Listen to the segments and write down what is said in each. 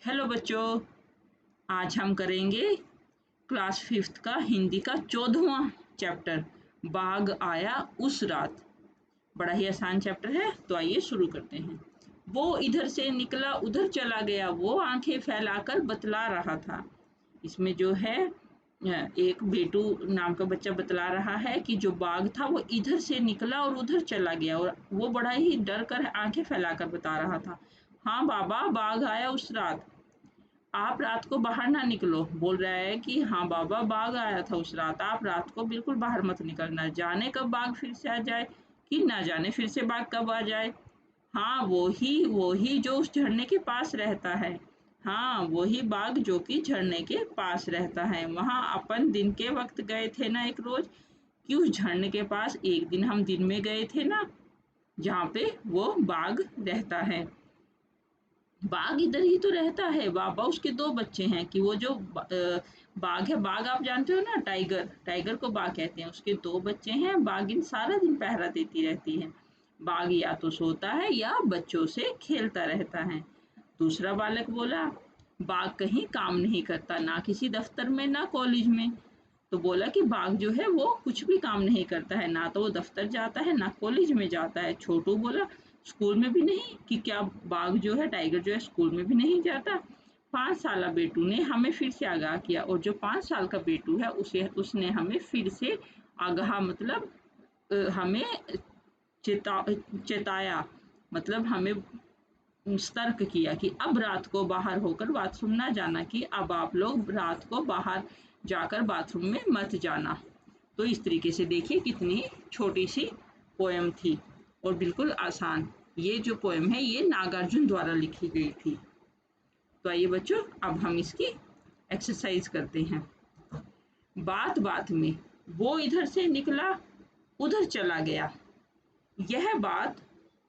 Hello बच्चों, आज हम करेंगे क्लास 5th का हिंदी का 14वां चैप्टर बाघ आया उस रात। बड़ा ही आसान चैप्टर है, तो आइए शुरू करते हैं। वो इधर से निकला उधर चला गया, वो आंखें फैलाकर बतला रहा था। इसमें जो है एक बेटू नाम का बच्चा बतला रहा है कि जो बाघ था वो इधर से निकला और उधर चला गया, और वो बड़ा ही डर कर आंखें फैलाकर बता रहा था। हाँ बाबा, बाघ आया उस रात। आप रात को बाहर ना निकलो। बोल रहा है कि हाँ बाबा, बाघ आया था उस रात, आप रात को बिल्कुल बाहर मत निकलना। जाने कब बाघ फिर से आ जाए, कि ना जाने फिर से बाघ कब आ जाए। हाँ वो ही जो उस झरने के पास रहता है। हाँ वही बाघ जो कि झरने के पास रहता है। वहां अपन दिन के वक्त गए थे ना एक रोज, कि उस झरने के पास एक दिन हम दिन में गए थे ना, जहाँ पे वो बाघ रहता है। बाघ इधर ही तो रहता है बाबा। उसके दो बच्चे हैं, कि वो जो बाघ है, बाघ आप जानते हो ना, टाइगर, टाइगर को बाघ कहते हैं। उसके दो बच्चे हैं, बाघिन सारा दिन पहरा देती रहती है। बाघ या तो सोता है या बच्चों से खेलता रहता है। दूसरा बालक बोला, बाघ कहीं काम नहीं करता, ना किसी दफ्तर में ना कॉलेज में। तो बोला कि बाघ जो है वो कुछ भी काम नहीं करता है, ना तो वो दफ्तर जाता है ना कॉलेज में जाता है। छोटू बोला, स्कूल में भी नहीं, कि क्या बाघ जो है, टाइगर जो है, स्कूल में भी नहीं जाता। 5 साला बेटू ने हमें फिर से आगाह किया, और जो 5 साल का बेटू है उसे उसने हमें फिर से आगाह मतलब हमें चेताया, मतलब हमें सतर्क किया कि अब रात को बाहर होकर बाथरूम ना जाना, कि अब आप लोग रात को बाहर जाकर बाथरूम में मत जाना। तो इस तरीके से देखिए कितनी छोटी सी पोएम थी और बिल्कुल आसान। ये जो पोएम है ये नागार्जुन द्वारा लिखी गई थी। तो आइए बच्चों, अब हम इसकी एक्सरसाइज करते हैं। बात बात में वो इधर से निकला उधर चला गया, यह बात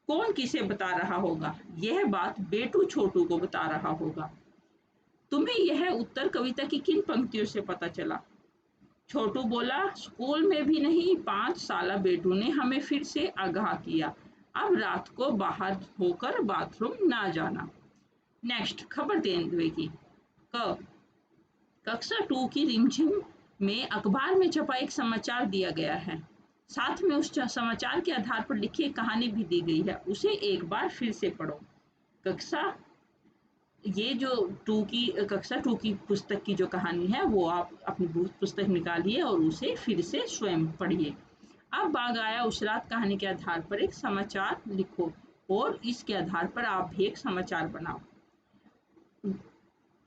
कौन किसे बता रहा होगा। यह बात बेटू छोटू को बता रहा होगा। तुम्हें यह उत्तर कविता की किन पंक्तियों से पता चला। छोटू बोला, स्कूल में भी नहीं, 5 साला बेटू ने हमें फिर से आगाह किया, अब रात को बाहर होकर बाथरूम ना जाना। नेक्स्ट, खबर तेंदुए की। क कक्षा 2 की रिमझिम में अखबार में छपा एक समाचार दिया गया है। साथ में उस समाचार के आधार पर लिखी एक कहानी भी दी गई है, उसे एक बार फिर से पढ़ो। कक्षा ये जो टू की कक्षा 2 की पुस्तक की जो कहानी है वो आप अपनी पुस्तक निकालिए और उसे फिर से स्वयं पढ़िए। अब बाघ आया उस रात कहानी के आधार पर एक समाचार लिखो, और इसके आधार पर आप भी एक समाचार बनाओ।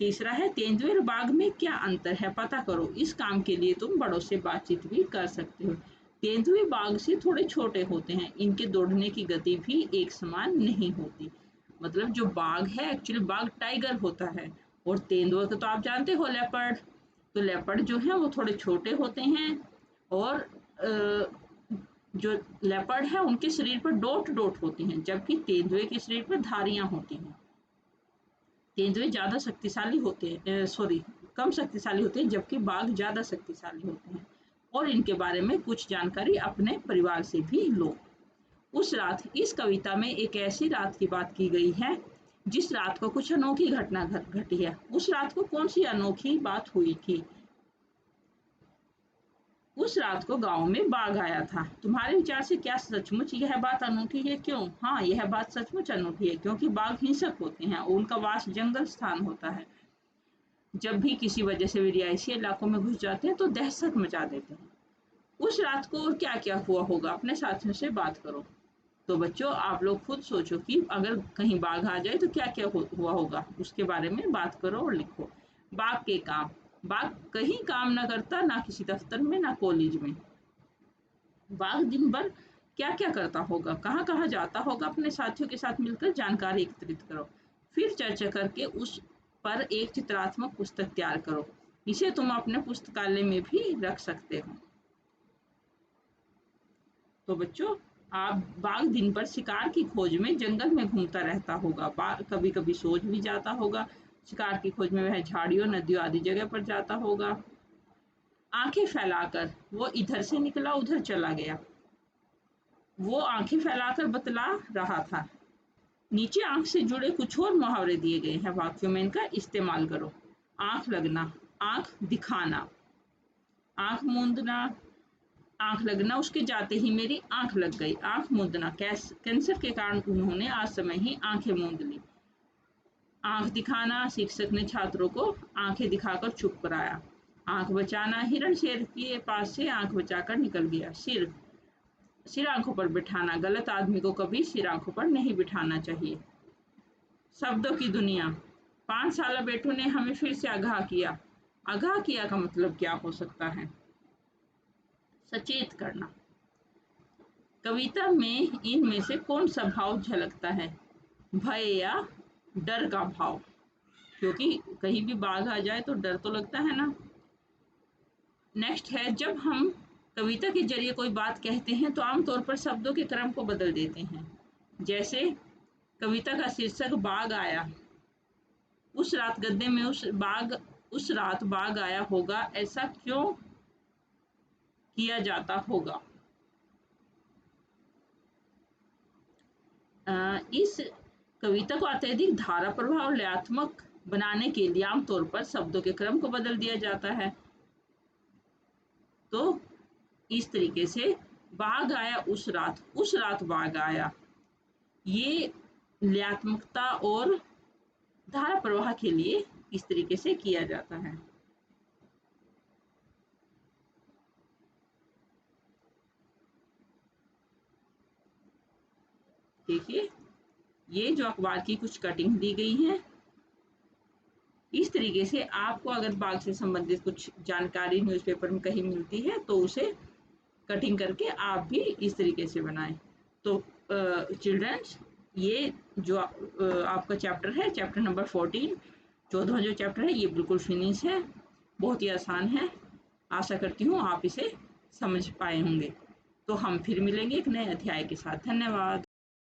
तीसरा है, तेंदुए और बाघ में क्या अंतर है पता करो। इस काम के लिए तुम बड़ों से बातचीत भी कर सकते हो। तेंदुए बाघ से थोड़े छोटे होते हैं, इनके दौड़ने की गति भी एक समान नहीं होती। मतलब जो बाघ है, एक्चुअली बाघ टाइगर होता है, और तेंदुए को तो आप जानते हो, लेपर्ड। तो लेपर्ड जो है वो थोड़े छोटे होते हैं, और जो लेपर्ड है उनके शरीर पर डोट डोट होती हैं, जबकि तेंदुए के शरीर पर धारियां होती हैं। तेंदुए ज्यादा शक्तिशाली होते हैं, सॉरी, कम शक्तिशाली होते हैं, जबकि बाघ ज्यादा शक्तिशाली होते हैं। और इनके बारे में कुछ जानकारी अपने परिवार से भी लो। उस रात, इस कविता में एक ऐसी रात की बात की गई है जिस रात को कुछ अनोखी घटना घटी है। उस रात को कौन सी अनोखी बात हुई थी। उस रात को गांव में बाघ आया था। तुम्हारे विचार से क्या सचमुच यह बात अनोखी है। क्यों। हाँ, यह बात सचमुच अनोखी है, क्योंकि बाघ हिंसक होते हैं और उनका वास जंगल स्थान होता है। जब भी किसी वजह से वे रिहायशी इलाकों में घुस जाते हैं तो दहशत मचा देते हैं। उस रात को और क्या क्या हुआ होगा, अपने साथियों से बात करो। तो बच्चों, आप लोग खुद सोचो कि अगर कहीं बाघ आ जाए तो क्या क्या हुआ होगा, उसके बारे में बात करो और लिखो। बाघ के काम। बाघ कहीं काम ना करता, ना किसी दफ्तर में ना कॉलेज में। बाघ दिन भर क्या क्या करता होगा, कहाँ कहाँ जाता होगा, अपने साथियों के साथ मिलकर जानकारी एकत्रित करो। फिर चर्चा करके उस पर एक चित्रात्मक पुस्तक तैयार करो। इसे तुम अपने पुस्तकालय में भी रख सकते हो। तो बच्चों, आप बाघ दिन भर शिकार की खोज में जंगल में घूमता रहता होगा। बाघ कभी कभी सो भी जाता होगा। शिकार की खोज में वह झाड़ियों, नदियों आदि जगह पर जाता होगा। आंखें फैलाकर वो इधर से निकला उधर चला गया, वो आंखें फैलाकर बतला रहा था। नीचे आंख से जुड़े कुछ और मुहावरे दिए गए हैं, वाक्यों में इनका इस्तेमाल करो। आंख लगना, आंख दिखाना, आंख मूंदना, आंख लगना, उसके जाते ही मेरी आंख लग गई। आंख मूंदना, कैंसर के कारण उन्होंने आज समय ही आंखें मूंद ली। आंख दिखाना, शिक्षक ने छात्रों को आंखें दिखाकर चुप कराया। आंख बचाना, हिरण शेर के पास से आंख बचाकर निकल गया। सिर आंखों पर बिठाना, गलत आदमी को कभी सिर आंखों पर नहीं बिठाना चाहिए। शब्दों की दुनिया, 5 साल बेटों ने हमें फिर से आगाह किया। आगाह किया का मतलब क्या हो सकता है? सचेत करना। कविता में इनमें से कौन सा भाव झलकता है? भय या डर का भाव, क्योंकि कहीं भी बाघ आ जाए तो डर तो लगता है ना। नेक्स्ट है, जब हम कविता के जरिए कोई बात कहते हैं तो आमतौर पर शब्दों के क्रम को बदल देते हैं। जैसे कविता का शीर्षक बाघ आया, उस रात गद्दे में उस रात बाघ आया होगा, ऐसा क्यों किया जाता होगा? इस कविता को अत्यधिक धारा प्रभावल्यात्मक बनाने के लिए आमतौर पर शब्दों के क्रम को बदल दिया जाता है। तो इस तरीके से बाघ आया उस रात बाघ आया, ये ल्यात्मकता और धारा प्रवाह के लिए इस तरीके से किया जाता है। देखिए, ये जो अखबार की कुछ कटिंग दी गई है, इस तरीके से आपको अगर बाघ से संबंधित कुछ जानकारी न्यूज़पेपर में कहीं मिलती है तो उसे कटिंग करके आप भी इस तरीके से बनाएं। तो चिल्ड्रंस, ये जो आपका चैप्टर है, चैप्टर नंबर 14, 14वां जो चैप्टर है, ये बिल्कुल फिनिश है, बहुत ही आसान है। आशा करती हूँ आप इसे समझ पाए होंगे। तो हम फिर मिलेंगे एक नए अध्याय के साथ। धन्यवाद।